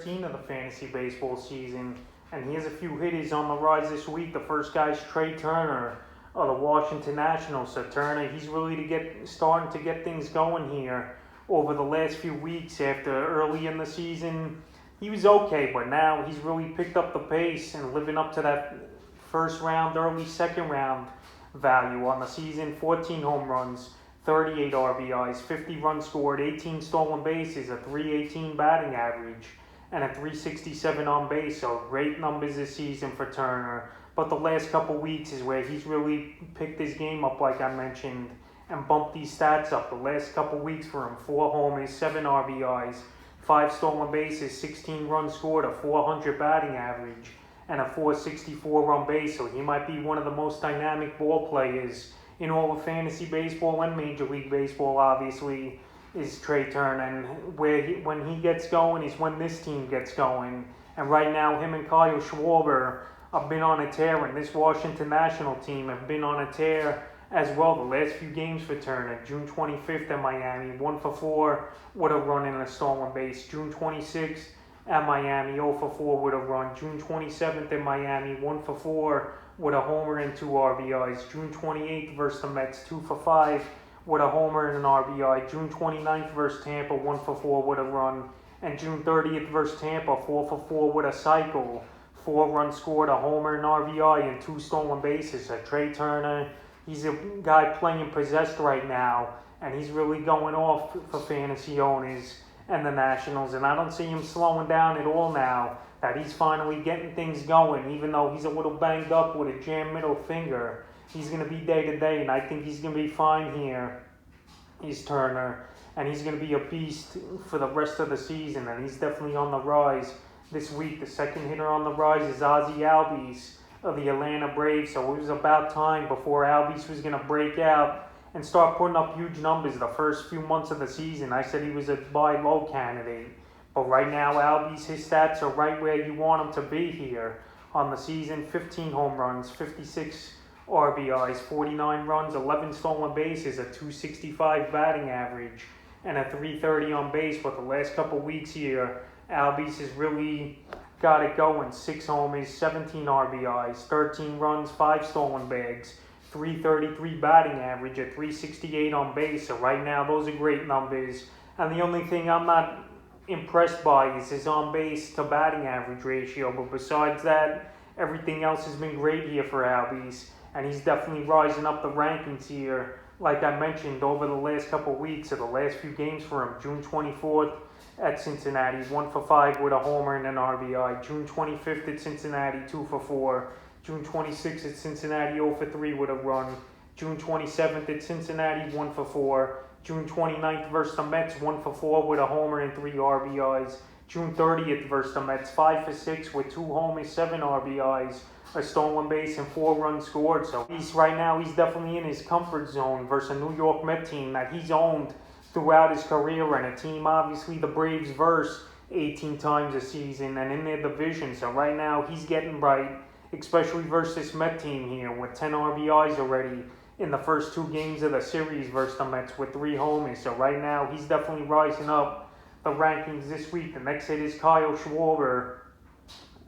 15 of the fantasy baseball season, and he has a few hitters on the rise this week. The first guy is Trey Turner of the Washington Nationals. So Turner, he's really starting to get things going here over the last few weeks. After early in the season, he was okay, but now he's really picked up the pace and living up to that first round, early second round value on the season. 14 home runs, 38 RBIs, 50 runs scored, 18 stolen bases, a .318 batting average, and a .367 on base. So great numbers this season for Turner. But the last couple weeks is where he's really picked his game up, like I mentioned, and bumped these stats up. The last couple weeks for him: 4 homers, 7 RBIs, 5 stolen bases, 16 runs scored, a .400 batting average, and a .464 on base. So he might be one of the most dynamic ball players in all of fantasy baseball and Major League Baseball, obviously, is Trey Turner. And when he gets going is when this team gets going. And right now, him and Kyle Schwarber have been on a tear, and this Washington National team have been on a tear as well. The last few games for Turner: June 25th at Miami, 1 for 4 with a run and a stolen base. June 26th at Miami, 0 for 4 with a run. June 27th at Miami, 1 for 4 with a homer and 2 RBIs. June 28th versus the Mets, 2 for 5 with a homer and an RBI. June 29th versus Tampa, 1 for 4 with a run. And June 30th versus Tampa, 4 for 4 with a cycle. 4 runs scored, a homer, an RBI, and 2 stolen bases. So Trey Turner, he's a guy playing possessed right now, and he's really going off for fantasy owners and the Nationals. And I don't see him slowing down at all now that he's finally getting things going. Even though he's a little banged up with a jammed middle finger, he's going to be day to day, and I think he's going to be fine here. He's Turner, and he's going to be a beast for the rest of the season, and he's definitely on the rise this week. The second hitter on the rise is Ozzie Albies of the Atlanta Braves. So it was about time before Albies was going to break out and start putting up huge numbers. The first few months of the season, I said he was a buy low candidate. But right now, Albies, his stats are right where you want him to be here on the season. 15 home runs, 56 RBIs, 49 runs, 11 stolen bases, a .265 batting average, and a .330 on base. But the last couple weeks here, Albies has really got it going. 6 homers, 17 RBIs, 13 runs, 5 stolen bags, .333 batting average, a .368 on base. So right now, those are great numbers. And the only thing I'm not impressed by is his on base to batting average ratio. But besides that, everything else has been great here for Albies, and he's definitely rising up the rankings here. Like I mentioned, over the last couple weeks, or the last few games for him: June 24th at Cincinnati, 1 for 5 with a homer and an RBI. June 25th at Cincinnati, 2 for 4. June 26th at Cincinnati, 0 for 3 with a run. June 27th at Cincinnati, 1 for 4. June 29th versus the Mets, 1 for 4 with a homer and 3 RBIs. June 30th versus the Mets, 5 for 6 with 2 homers, 7 RBIs, a stolen base, and 4 runs scored. So he's definitely in his comfort zone versus a New York Met team that he's owned throughout his career, and a team, obviously, the Braves verse 18 times a season and in their division. So right now, he's getting right, especially versus this Met team here with 10 RBIs already in the first 2 games of the series versus the Mets with 3 homers. So right now, he's definitely rising up the rankings this week. The next hit is Kyle Schwarber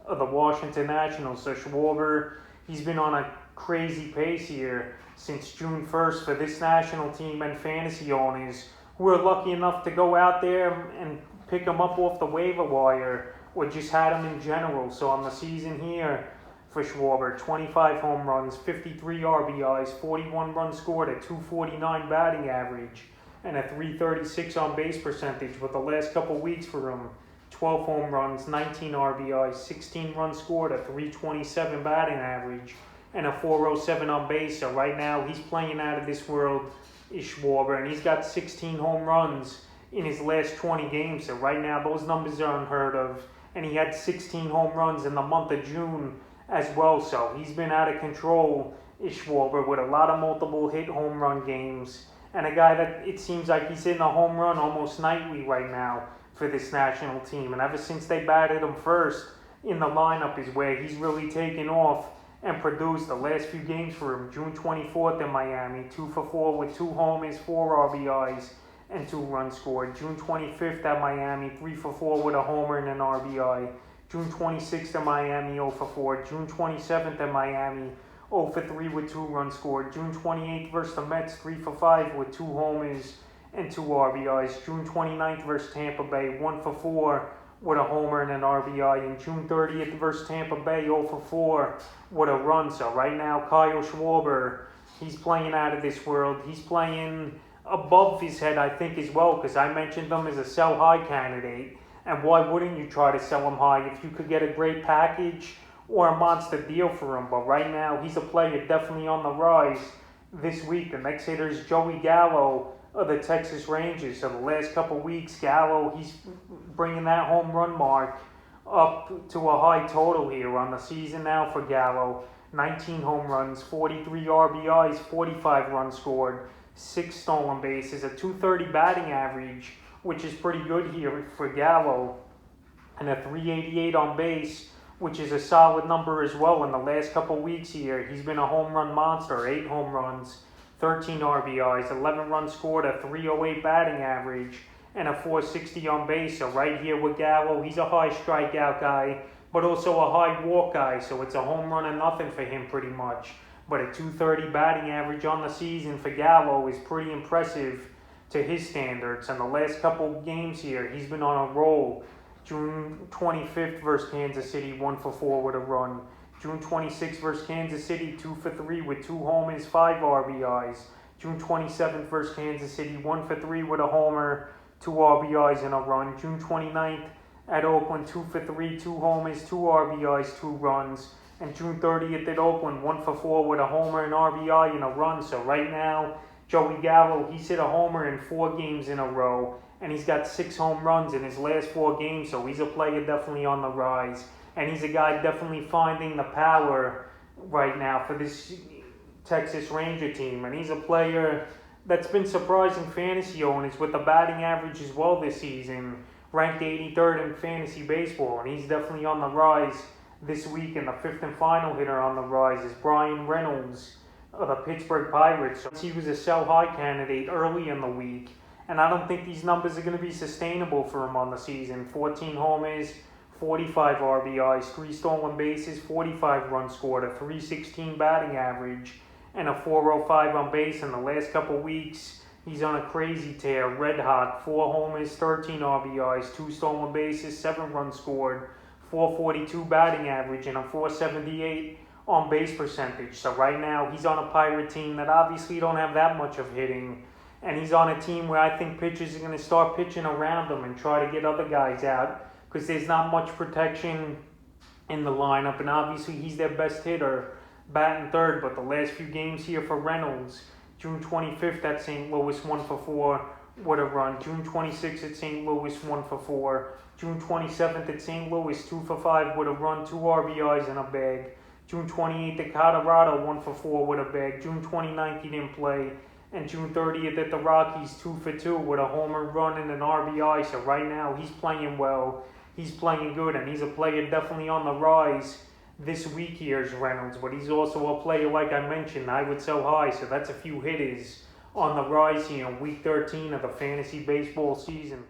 of the Washington Nationals. So Schwarber, he's been on a crazy pace here since June 1st for this national team and fantasy owners who were lucky enough to go out there and pick him up off the waiver wire or just had him in general. So on the season here for Schwarber, 25 home runs, 53 RBIs, 41 runs scored, a .249 batting average, and a .336 on base percentage. But the last couple weeks for him, 12 home runs, 19 RBIs, 16 runs scored, a .327 batting average, and a .407 on base. So right now, he's playing out of this world, is Schwarber, and he's got 16 home runs in his last 20 games. So right now, those numbers are unheard of. And he had 16 home runs in the month of June as well. So he's been out of control, is Schwarber, with a lot of multiple hit home run games. And a guy that it seems like he's hitting a home run almost nightly right now for this national team. And ever since they batted him first in the lineup is where he's really taken off and produced. The last few games for him: June 24th in Miami, 2 for 4 with 2 homers, 4 RBIs, and 2 runs scored. June 25th at Miami, 3 for 4 with a homer and an RBI. June 26th at Miami, 0 for 4. June 27th at Miami, 0 for 3 with 2 runs scored. June 28th versus the Mets, 3 for 5 with 2 homers and 2 RBIs. June 29th versus Tampa Bay, 1 for 4 with a homer and an RBI. And June 30th versus Tampa Bay, 0 for 4 with a run. So right now, Kyle Schwarber, he's playing out of this world. He's playing above his head, I think, as well, because I mentioned him as a sell-high candidate. And why wouldn't you try to sell him high if you could get a great package or a monster deal for him? But right now, he's a player definitely on the rise this week. The next hitter is Joey Gallo of the Texas Rangers. So the last couple weeks, Gallo, he's bringing that home run mark up to a high total here on the season now for Gallo. 19 home runs, 43 RBIs, 45 runs scored, 6 stolen bases, a .230 batting average, which is pretty good here for Gallo, and a .388 on base, which is a solid number as well. In the last couple weeks here, he's been a home run monster, 8 home runs, 13 RBIs, 11 runs scored, a .308 batting average, and a .460 on base. So right here with Gallo, he's a high strikeout guy, but also a high walk guy, so it's a home run and nothing for him pretty much. But a .230 batting average on the season for Gallo is pretty impressive to his standards. And the last couple games here, he's been on a roll. June 25th versus Kansas City, 1 for 4 with a run. June 26th versus Kansas City, 2 for 3 with 2 homers, 5 RBIs. June 27th versus Kansas City, 1 for 3 with a homer, 2 RBIs and a run. June 29th at Oakland, 2 for 3, 2 homers, 2 RBIs, 2 runs. And June 30th at Oakland, 1 for 4 with a homer, an RBI, and a run. So right now, Joey Gallo, he's hit a homer in 4 games in a row, and he's got 6 home runs in his last 4 games, so he's a player definitely on the rise. And he's a guy definitely finding the power right now for this Texas Ranger team. And he's a player that's been surprising fantasy owners with the batting average as well this season, ranked 83rd in fantasy baseball, and he's definitely on the rise this week. And the 5th and final hitter on the rise is Reynolds of the Pittsburgh Pirates. So he was a sell-high candidate early in the week, and I don't think these numbers are going to be sustainable for him on the season. 14 homers, 45 RBIs, 3 stolen bases, 45 runs scored, a .316 batting average, and a .405 on base. In the last couple weeks, he's on a crazy tear, red hot. 4 homers, 13 RBIs, 2 stolen bases, 7 runs scored, .442 batting average, and a .478 on base percentage. So right now, he's on a Pirate team that obviously don't have that much of hitting, and he's on a team where I think pitchers are going to start pitching around him and try to get other guys out, because there's not much protection in the lineup, and obviously he's their best hitter, batting third. But the last few games here for Reynolds, June 25th at St. Louis, 1 for 4 with a run. June 26th at St. Louis, 1 for 4. June 27th at St. Louis, 2 for 5 with a run, 2 RBIs and a bag. June 28th at Colorado, 1 for 4 with a bag. June 29th he didn't play. And June 30th at the Rockies, 2 for 2 with a homer, run, and an RBI. So right now he's playing well. He's playing good, and he's a player definitely on the rise this week here is Reynolds. But he's also a player, like I mentioned, I would sell high. So that's a few hitters on the rise here in Week 13 of the fantasy baseball season.